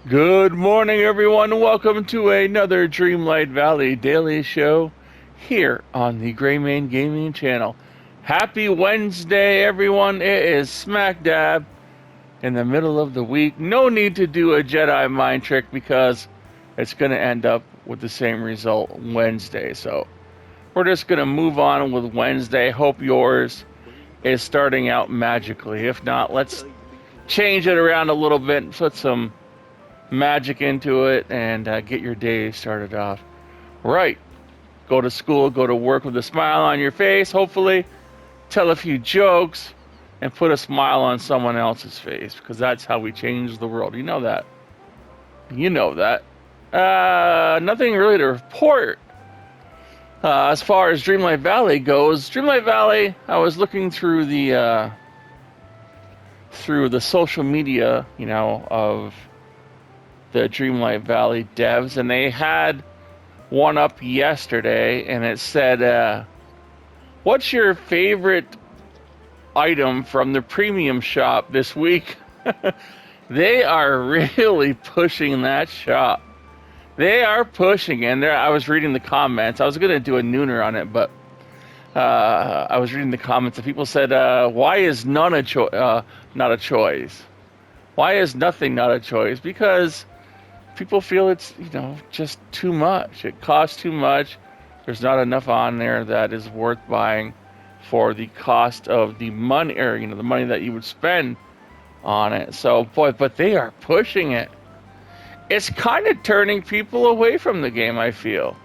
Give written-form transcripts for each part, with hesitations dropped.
Good morning, everyone. Welcome to another Dreamlight Valley Daily Show here on the Greymane Gaming Channel. Happy Wednesday, everyone. It is smack dab in the middle of the week. No need to do a Jedi mind trick because it's going to end up with the same result Wednesday. So we're just going to move on with Wednesday. Hope yours is starting out magically. If not, let's change it around a little bit and put some magic into it and get your day started off right. Go to school, go to work with a smile on your face, hopefully tell a few jokes and put a smile on someone else's face, because that's how we change the world. You know that. Nothing really to report as far as Dreamlight Valley goes. Dreamlight Valley, I was looking through the social media, of the Dreamlight Valley devs, and they had one up yesterday, and it said, what's your favorite item from the premium shop this week? They are really pushing that shop. They are pushing, and I was reading the comments. I was going to do a nooner on it, but I was reading the comments, and people said, why is none not a choice? Why is nothing not a choice? Because people feel it's, just too much. It costs too much. There's not enough on there that is worth buying for the cost of the money, or, the money that you would spend on it. So, boy, but they are pushing it. It's kind of turning people away from the game, I feel.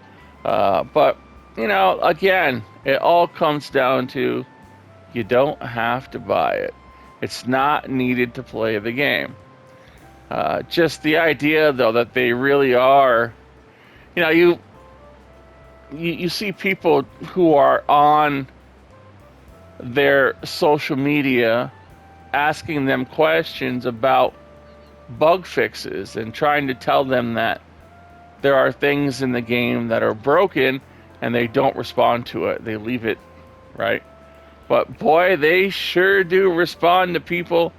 But, again, it all comes down to you don't have to buy it. It's not needed to play the game. Just the idea, though, that they really are, you see people who are on their social media asking them questions about bug fixes and trying to tell them that there are things in the game that are broken, and they don't respond to it. They leave it, right? But boy, they sure do respond to people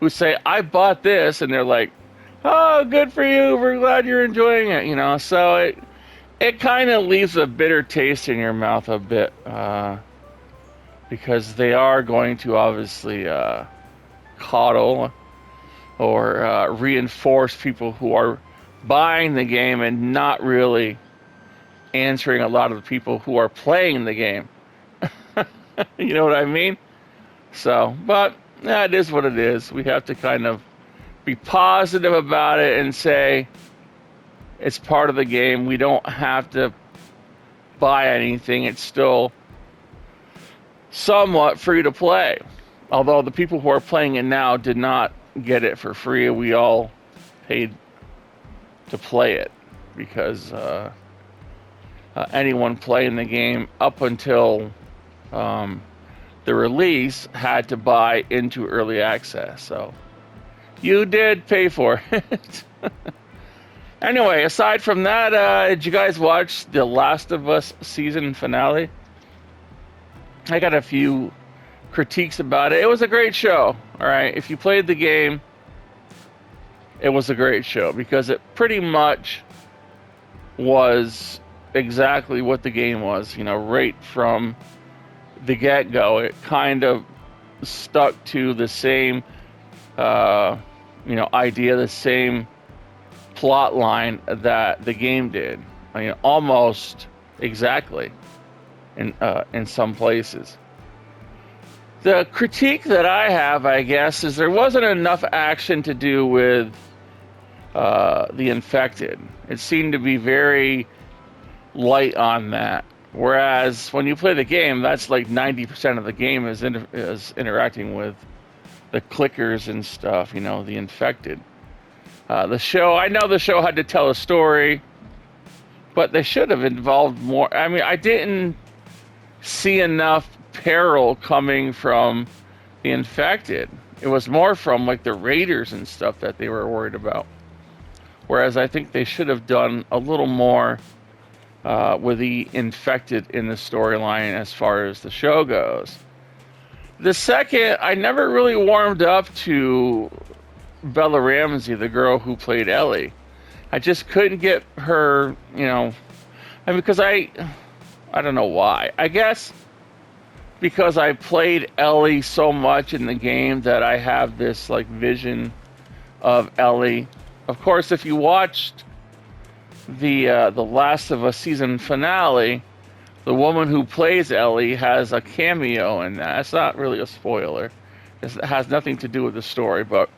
who say, I bought this, and they're like, oh, good for you, we're glad you're enjoying it, so it kind of leaves a bitter taste in your mouth a bit, because they are going to obviously coddle or reinforce people who are buying the game and not really answering a lot of the people who are playing the game. You know what I mean? So, but it is what it is. We have to kind of be positive about it and say it's part of the game. We don't have to buy anything. It's still somewhat free to play. Although the people who are playing it now did not get it for free. We all paid to play it because anyone playing the game up until the release had to buy into early access. So you did pay for it. Anyway, aside from that, did you guys watch The Last of Us season finale? I got a few critiques about it. It was a great show. All right, if you played the game, it was a great show because it pretty much was exactly what the game was, right from the get-go. It kind of stuck to the same idea, the same plot line that the game did. Almost exactly in some places. The critique that I have, I guess, is there wasn't enough action to do with the infected. It seemed to be very light on that. Whereas when you play the game, that's like 90% of the game is interacting with the clickers and stuff, the infected. The show, I know the show had to tell a story, but they should have involved more. I mean, I didn't see enough peril coming from the infected. It was more from like the raiders and stuff that they were worried about. Whereas I think they should have done a little more with the infected in the storyline as far as the show goes. The second, I never really warmed up to Bella Ramsey, the girl who played Ellie. I just couldn't get her, because I don't know why. I guess because I played Ellie so much in the game that I have this like vision of Ellie. Of course, if you watched the Last of Us season finale, the woman who plays Ellie has a cameo in that. It's not really a spoiler. It has nothing to do with the story, but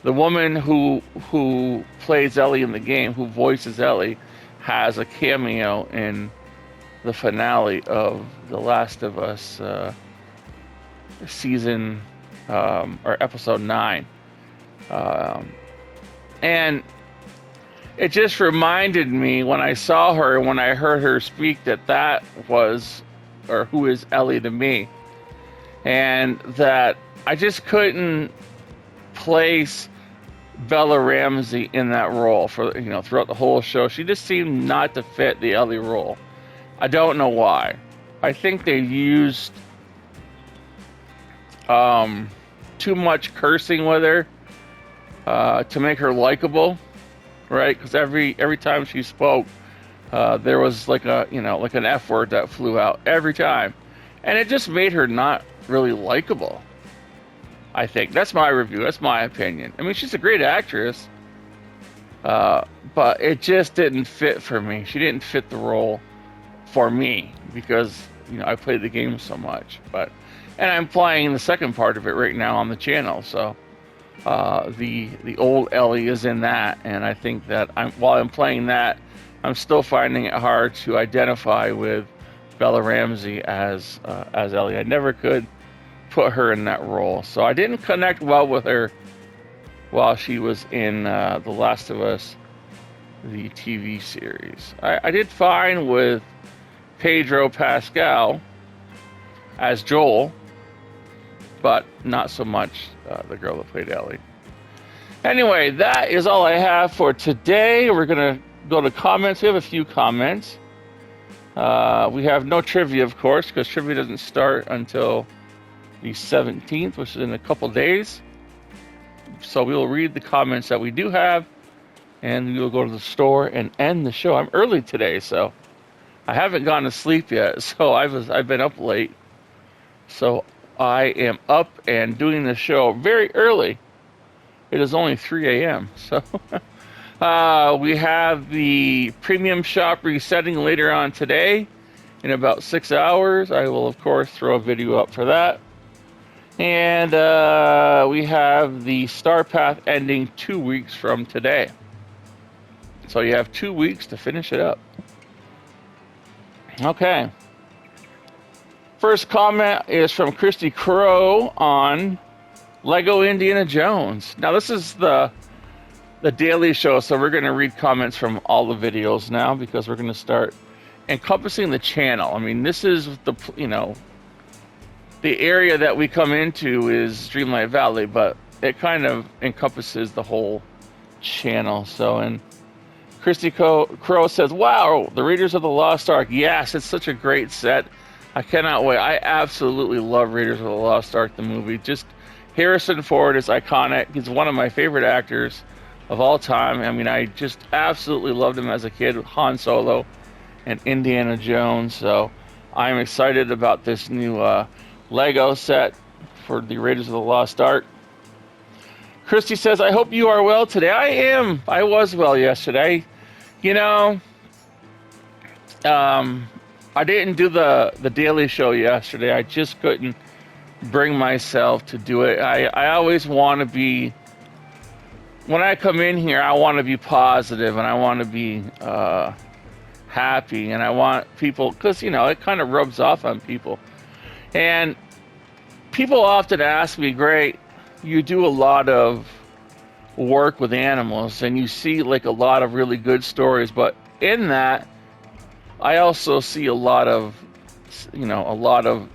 the woman who plays Ellie in the game, who voices Ellie, has a cameo in the finale of The Last of Us season or episode 9. And it just reminded me when I saw her, when I heard her speak, that was, or who is Ellie to me. And that I just couldn't place Bella Ramsey in that role for, throughout the whole show. She just seemed not to fit the Ellie role. I don't know why. I think they used too much cursing with her to make her likable, right? Because every time she spoke, there was like an F word that flew out every time, and it just made her not really likable. I think that's my review. That's my opinion. I mean, she's a great actress, but it just didn't fit for me. She didn't fit the role for me because I played the game so much. And I'm playing the second part of it right now on the channel. So the old Ellie is in that, and I think that while I'm playing that, I'm still finding it hard to identify with Bella Ramsey as Ellie. I never could put her in that role, so I didn't connect well with her while she was in The Last of Us, the TV series. I did fine with Pedro Pascal as Joel, but not so much the girl that played Ellie. Anyway, that is all I have for today. We're gonna go to comments. We have a few comments. We have no trivia, of course, because trivia doesn't start until the 17th, which is in a couple days. So we will read the comments that we do have, and we will go to the store and end the show. I'm early today, so I haven't gone to sleep yet. So I've been up late. So I am up and doing the show very early. It is only 3 a.m. So we have the premium shop resetting later on today in about 6 hours. I will, of course, throw a video up for that. And we have the Star Path ending 2 weeks from today. So you have 2 weeks to finish it up. Okay. First comment is from Christy Crow on Lego Indiana Jones. Now this is the daily show, so we're going to read comments from all the videos now because we're going to start encompassing the channel. I mean, this is the area that we come into is Dreamlight Valley, but it kind of encompasses the whole channel. So, and Christy Crow says, wow, the Raiders of the Lost Ark. Yes, it's such a great set. I cannot wait. I absolutely love Raiders of the Lost Ark, the movie. Just Harrison Ford is iconic. He's one of my favorite actors of all time. I mean, I just absolutely loved him as a kid with Han Solo and Indiana Jones. So I'm excited about this new Lego set for the Raiders of the Lost Ark. Christy says, I hope you are well today. I am. I was well yesterday. I didn't do the daily show yesterday. I just couldn't bring myself to do it. I always want to be, when I come in here, I want to be positive and I want to be happy, and I want people, because it kind of rubs off on people. And people often ask me, great, you do a lot of work with animals and you see like a lot of really good stories, but in that I also see a lot of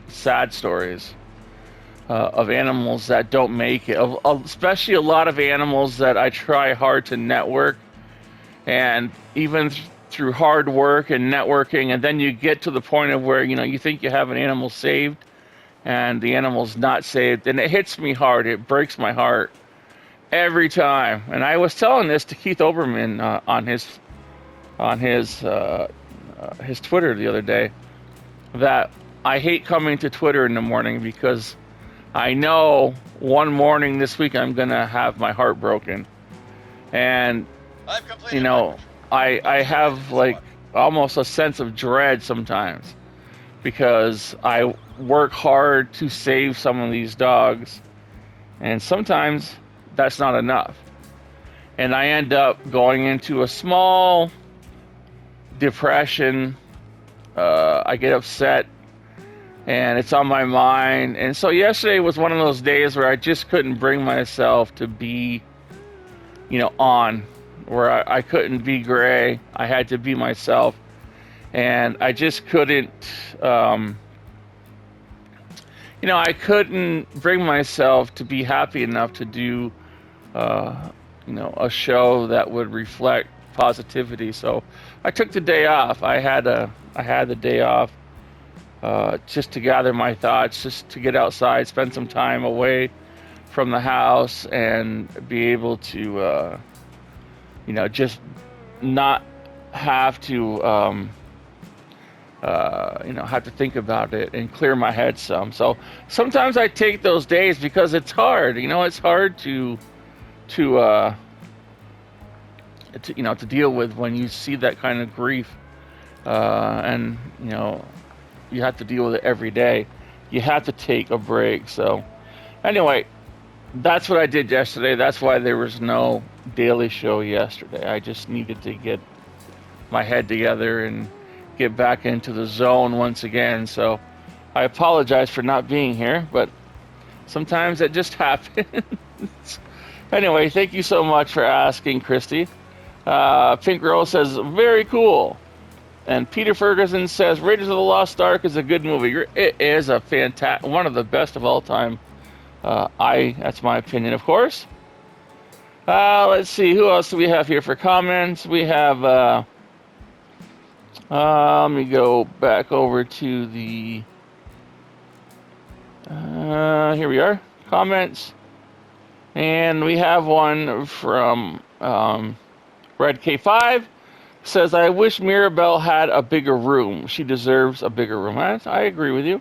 sad stories of animals that don't make it, especially a lot of animals that I try hard to network, and even through hard work and networking, and then you get to the point of where you think you have an animal saved and the animal's not saved, and it hits me hard. It breaks my heart every time. And I was telling this to Keith Olbermann on his Twitter the other day, that I hate coming to Twitter in the morning because I know one morning this week I'm gonna have my heart broken, and you know, I have like almost a sense of dread sometimes because I work hard to save some of these dogs, and sometimes that's not enough, and I end up going into a small depression. I get upset, and it's on my mind. And so yesterday was one of those days where I just couldn't bring myself to be, on, where I couldn't be gray. I had to be myself, and I just couldn't, I couldn't bring myself to be happy enough to do, a show that would reflect positivity. So I took the day off. I had the day off, just to gather my thoughts, just to get outside, spend some time away from the house, and be able to, just not have to, have to think about it and clear my head some. So sometimes I take those days because it's hard. It's hard to deal with when you see that kind of grief, and you have to deal with it every day. You have to take a break. So anyway, that's what I did yesterday. That's why there was no daily show yesterday. I just needed to get my head together and get back into the zone once again. So I apologize for not being here, but sometimes it just happens. Anyway, thank you so much for asking, Christy. Pink Girl says, very cool. And Peter Ferguson says, Raiders of the Lost Ark is a good movie. It is a fantastic, one of the best of all time. That's my opinion, of course. Let's see, who else do we have here for comments? We have, let me go back over to the, here we are, comments. And we have one from Red K5. Says, I wish Mirabelle had a bigger room. She deserves a bigger room. I agree with you.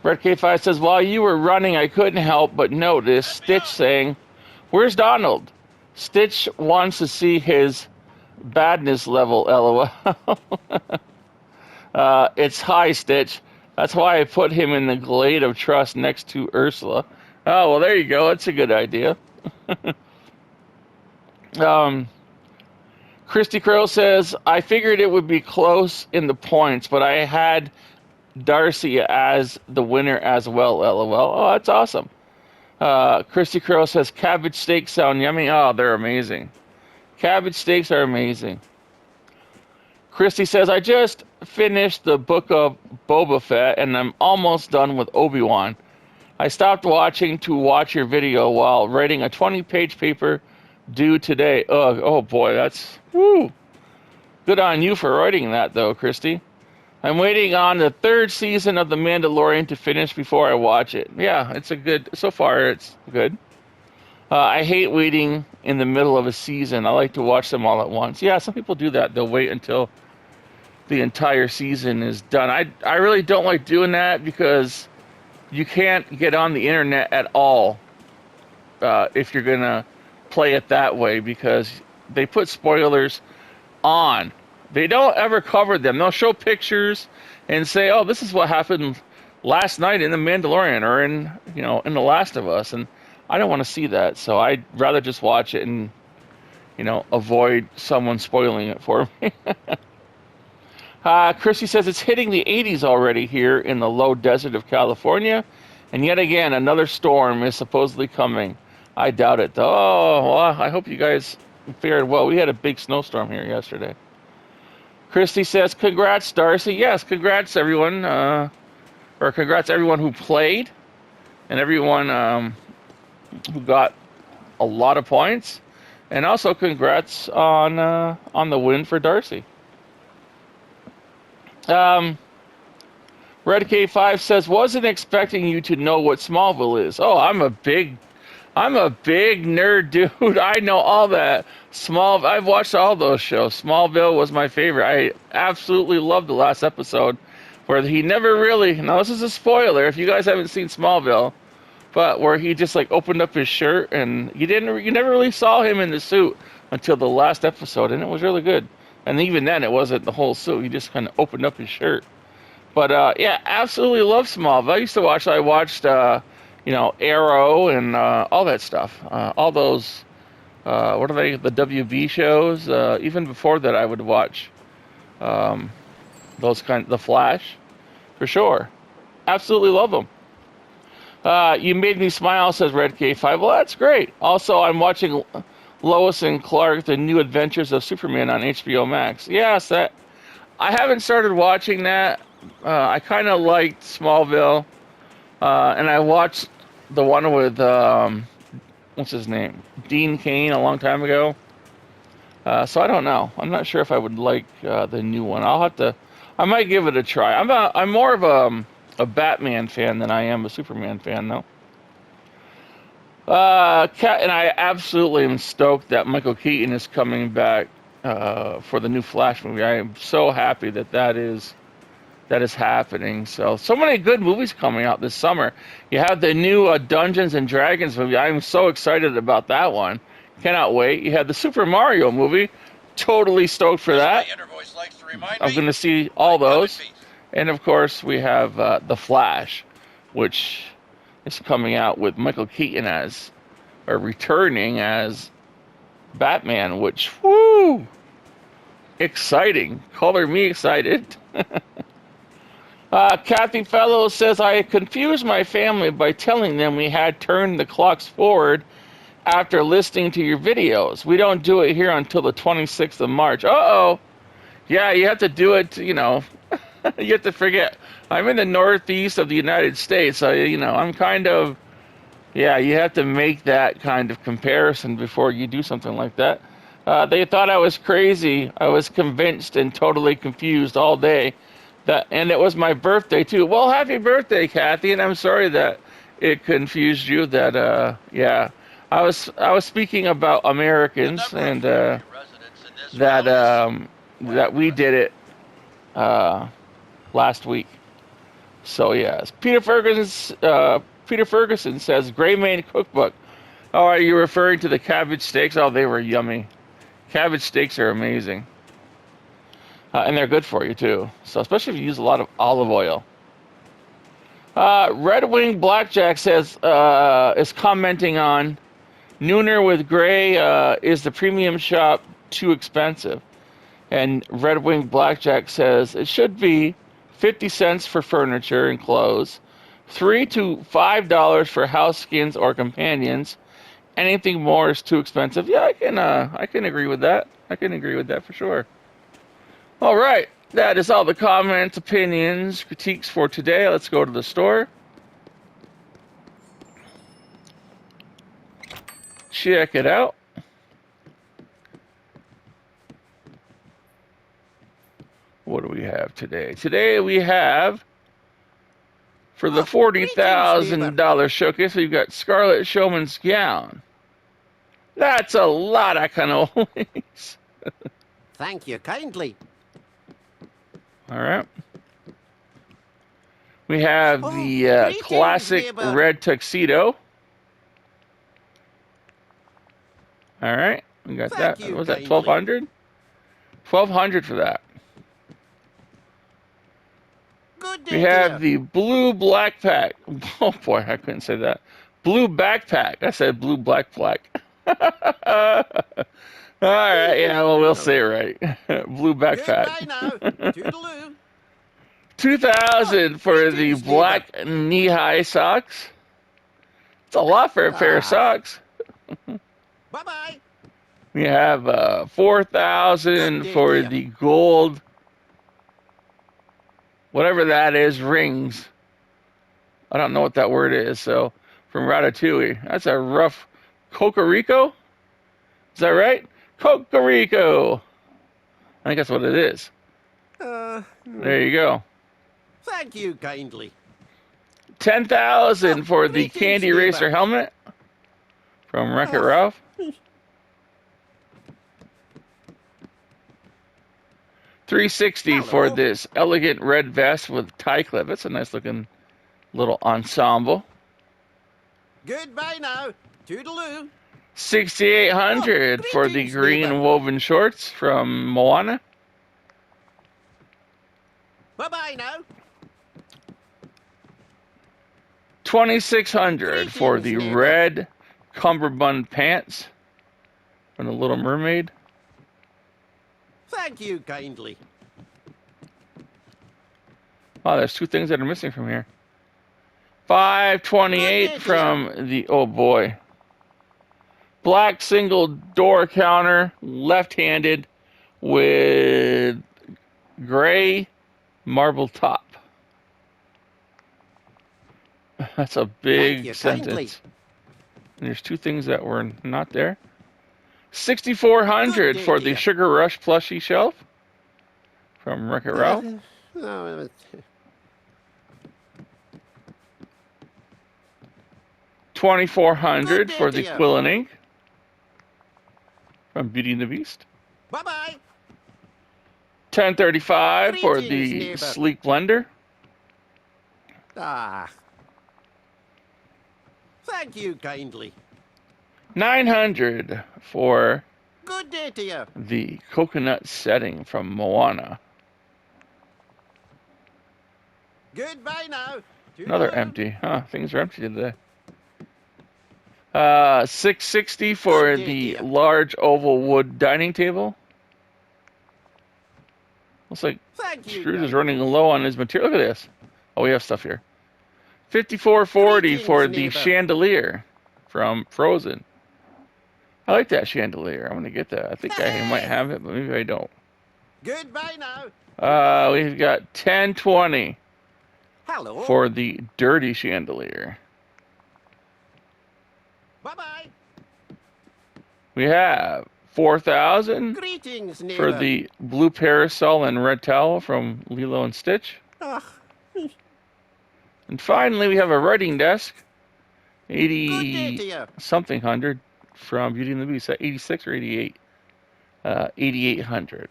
Red K5 says, while you were running, I couldn't help but notice Stitch saying, where's Donald? Stitch wants to see his badness level, LOL. It's high, Stitch. That's why I put him in the glade of trust next to Ursula. Oh, well, there you go. That's a good idea. Christy Crow says, I figured it would be close in the points, but I had Darcy as the winner as well, LOL. Oh, that's awesome. Christy Crow says, cabbage steaks sound yummy. Oh, they're amazing. Cabbage steaks are amazing. Christy says, I just finished the book of Boba Fett, and I'm almost done with Obi-Wan. I stopped watching to watch your video while writing a 20-page paper due today. Oh boy, that's woo. Good on you for writing that, though, Christy. I'm waiting on the third season of The Mandalorian to finish before I watch it. Yeah, so far it's good. I hate waiting in the middle of a season. I like to watch them all at once. Yeah, some people do that. They'll wait until the entire season is done. I really don't like doing that because you can't get on the internet at all if you're going to play it that way, because they put spoilers on. They don't ever cover them. They'll show pictures and say, oh, this is what happened last night in The Mandalorian or in The Last of Us. And I don't want to see that. So I'd rather just watch it and, avoid someone spoiling it for me. Chrissy says it's hitting the 80s already here in the low desert of California. And yet again, another storm is supposedly coming. I doubt it, though. Oh, well, I hope you guys fared well. We had a big snowstorm here yesterday. Christy says, congrats, Darcy. Yes, congrats, everyone. Congrats, everyone who played and everyone who got a lot of points. And also congrats on the win for Darcy. Red K5 says, wasn't expecting you to know what Smallville is. Oh, I'm a big I'm a big nerd, dude. I know all that. I've watched all those shows. Smallville was my favorite. I absolutely loved the last episode where he never really, now this is a spoiler if you guys haven't seen Smallville, but where he just like opened up his shirt and you never really saw him in the suit until the last episode, and it was really good. And even then, it wasn't the whole suit. He just kind of opened up his shirt. But yeah, absolutely love Smallville. I watched, Arrow and all that stuff. All those, what are they? The WB shows. Even before that, I would watch The Flash, for sure. Absolutely love them. You made me smile, says Red K5. Well, that's great. Also, I'm watching Lois and Clark: The New Adventures of Superman on HBO Max. Yes, I haven't started watching that. I kind of liked Smallville, and I watched the one with what's his name, Dean Cain, a long time ago. So I don't know. I'm not sure if I would like the new one. I might give it a try. I'm more of a Batman fan than I am a Superman fan, though. And I absolutely am stoked that Michael Keaton is coming back for the new Flash movie. I am so happy that is happening. So many good movies coming out this summer. You have the new Dungeons and Dragons movie. I'm so excited about that one. Cannot wait. You have the Super Mario movie. Totally stoked for that. I'm going to see all those. And of course, we have The Flash, which is coming out with Michael Keaton returning as Batman, which, whoo, exciting. Color me excited. Kathy Fellows says, I confused my family by telling them we had turned the clocks forward after listening to your videos. We don't do it here until the 26th of March. Uh-oh. Yeah, you have to do it, you have to forget. I'm in the northeast of the United States, so, I'm kind of, yeah, you have to make that kind of comparison before you do something like that. They thought I was crazy. I was convinced and totally confused all day. And it was my birthday, too. Well, happy birthday, Kathy, and I'm sorry that it confused you. Yeah. I was speaking about Americans and that we did it last week. So yes, Peter Ferguson says Gray Man Cookbook. Oh, are you referring to the cabbage steaks? Oh, they were yummy. Cabbage steaks are amazing, and they're good for you too. So especially if you use a lot of olive oil. Red Wing Blackjack says is commenting on Nooner with Gray. Is the premium shop too expensive? And Red Wing Blackjack says it should be 50 cents for furniture and clothes, $3 to $5 for house skins or companions. Anything more is too expensive. Yeah, I can agree with that. I can agree with that for sure. All right, that is all the comments, opinions, critiques for today. Let's go to the store. Check it out. What do we have today? Today we have, for the $40,000 showcase, we've got Scarlet Showman's Gown. That's a lot of cannolis. Thank you kindly. All right. We have the classic red tuxedo. All right. We got that. What was that, $1,200? $1,200 for that. We have the blue black pack. Oh boy, I couldn't say that. Blue backpack. I said blue black black. All right, yeah, well, we'll say it right. Blue backpack. $2,000 for the black knee-high socks. It's a lot for a pair of socks. Bye-bye. We have $4,000 for the gold, whatever that is, rings. I don't know what that word is. So from Ratatouille, that's a rough Cocorico. Is that right? Cocorico. I think that's what it is. There you go. Thank you kindly. $10,000 for the Candy Racer helmet. from Wreck-It Ralph. $360 for this elegant red vest with tie clip. It's a nice looking little ensemble. Goodbye now. Toodaloo. $6,800 for the greetings, green neighbor. woven shorts from Moana. Bye-bye now. $2,600 for the Greetings, neighbor. red cummerbund pants from the Little Mermaid. Thank you kindly. Oh, there's two things that are missing from here. $528 Good from the, oh boy. Black single door counter, left-handed with gray marble top. That's a Thank big you sentence. kindly. And there's two things that were not there. $6,400 Good for the idea. Sugar Rush plushie shelf from Wreck-It Ralph. Oh, $2,400 Good for the idea. Quill and Ink from Beauty and the Beast. bye-bye. $10.35 for Greetings, the neighbor. Sleek Blender. Ah. Thank you kindly. $900 for Good day to you. the coconut setting from Moana. Goodbye now. Another Toodaloo. empty. Huh, things are empty today. $660 for Good day the to you. large oval wood dining table. Looks like Thank you. Scrooge is kindly. running low on his material. Look at this. Oh, we have stuff here. $54.40 for Greetings, the neighbor. chandelier from Frozen. I like that chandelier. I'm gonna get that. I think I might have it, but maybe I don't. Goodbye now. We've got $10.20 Hello. for the dirty chandelier. Bye-bye. We have $4,000 Greetings, neighbor. for the blue parasol and red towel from Lilo and Stitch. Ah, And finally, we have a writing desk, good day to 80 you. something hundred from Beauty and the Beast. 86 or 88? 8,800.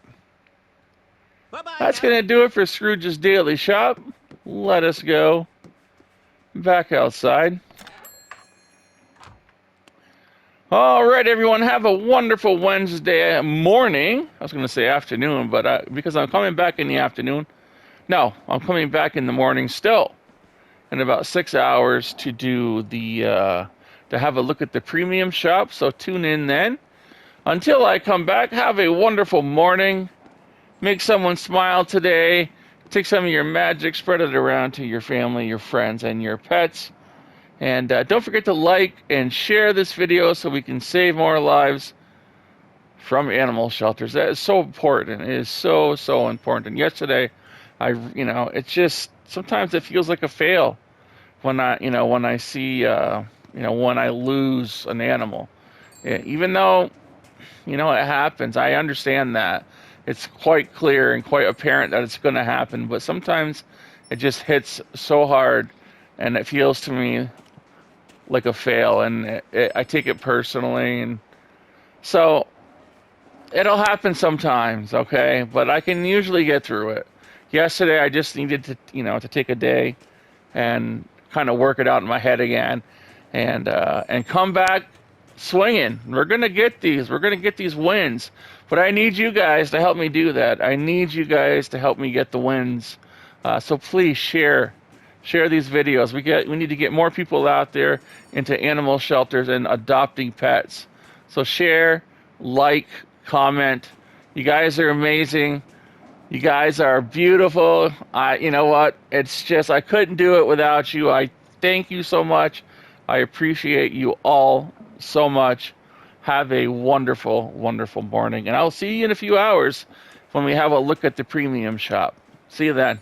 Bye-bye. That's now. going to do it for Scrooge's Daily Shop. Let us go back outside. All right, everyone, have a wonderful Wednesday morning. I was going to say afternoon, but because I'm coming back in the afternoon. No, I'm coming back in the morning still. In about 6 hours to do to have a look at the premium shop. So tune in then. Until I come back, have a wonderful morning. Make someone smile today. Take some of your magic, spread it around to your family, your friends, and your pets. And don't forget to like and share this video so we can save more lives from animal shelters. That is so important. It is so, so important. And yesterday, it's just, sometimes it feels like a fail when I see, when I lose an animal. Even though, it happens, I understand that. It's quite clear and quite apparent that it's going to happen, but sometimes it just hits so hard and it feels to me like a fail, and I take it personally, and so it'll happen sometimes, okay? But I can usually get through it. Yesterday, I just needed to, to take a day and kind of work it out in my head again, and come back swinging. We're gonna get these. We're gonna get these wins. But I need you guys to help me do that. I need you guys to help me get the wins. So please share these videos. We need to get more people out there into animal shelters and adopting pets. So share, like, comment. You guys are amazing. You guys are beautiful. You know what? It's just, I couldn't do it without you. I thank you so much. I appreciate you all so much. Have a wonderful, wonderful morning. And I'll see you in a few hours when we have a look at the premium shop. See you then.